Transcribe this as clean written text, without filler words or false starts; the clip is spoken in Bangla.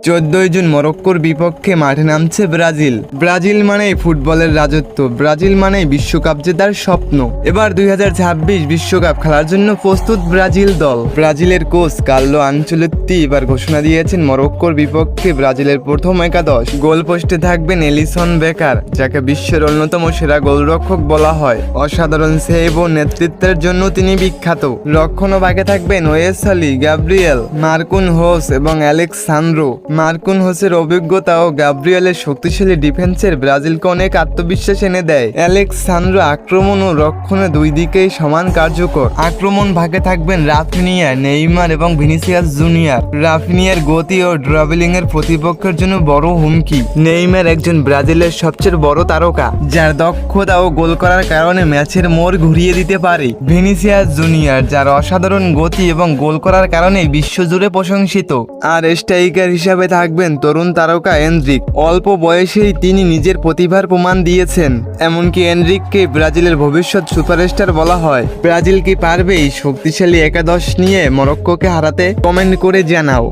14 জুন মরক্কোর বিপক্ষে মাঠে নামছে ব্রাজিল। ব্রাজিল মানেই ফুটবলের রাজত্ব, ব্রাজিল মানেই বিশ্বকাপ জেতার স্বপ্ন। এবার 2026 বিশ্বকাপ খেলার জন্য প্রস্তুত ব্রাজিল দল। ব্রাজিলের কোচ কার্লো আনচেলত্তি এবার ঘোষণা দিয়েছেন মরক্কোর বিপক্ষে ব্রাজিলের প্রথম একাদশ। গোল পোস্টে থাকবেন এলিসন বেকার, যাকে বিশ্বের অন্যতম সেরা গোলরক্ষক বলা হয়। অসাধারণ সেভ ও নেতৃত্বের জন্য তিনি বিখ্যাত। রক্ষণভাগে থাকবেন ওয়েসালি, গ্যাব্রিয়েল, মার্কুন হোস এবং অ্যালেক্সান্দ্রো। মার্কুন হোসের অভিজ্ঞতা ও গ্যাব্রিয়েলের শক্তিশালী ডিফেন্সের ব্রাজিলকে অনেক আত্মবিশ্বাস এনে দেয়। অ্যালেক্সান্দ্রো আক্রমণ ও রক্ষণে দুই দিকেই সমান কার্যকর। আক্রমণ ভাগে থাকবেন রাফিনিয়া, নেইমার এবং ভিনিসিয়াস জুনিয়র। রাফিনিয়ার গতি ও ড্রাভেলিং এর প্রতিপক্ষের জন্য বড় হুমকি। নেইমার একজন ব্রাজিলের সবচেয়ে বড় তারকা, যার দক্ষতা ও গোল করার কারণে ম্যাচের মোড় ঘুরিয়ে দিতে পারে। ভিনিসিয়াস জুনিয়র, যার অসাধারণ গতি এবং গোল করার কারণে বিশ্বজুড়ে প্রশংসিত। আর স্ট্রাইকার হিসাবে থাকবেন তরুণ তারকা এনরিক। অল্প বয়সেই তিনি নিজের প্রতিভার প্রমাণ দিয়েছেন। এমনকি এনরিককে ব্রাজিলের ভবিষ্যৎ সুপারস্টার বলা হয়। ব্রাজিল কি পারবে এই শক্তিশালী একাদশ নিয়ে মরক্কোকে হারাতে? কমেন্ট করে জানাও।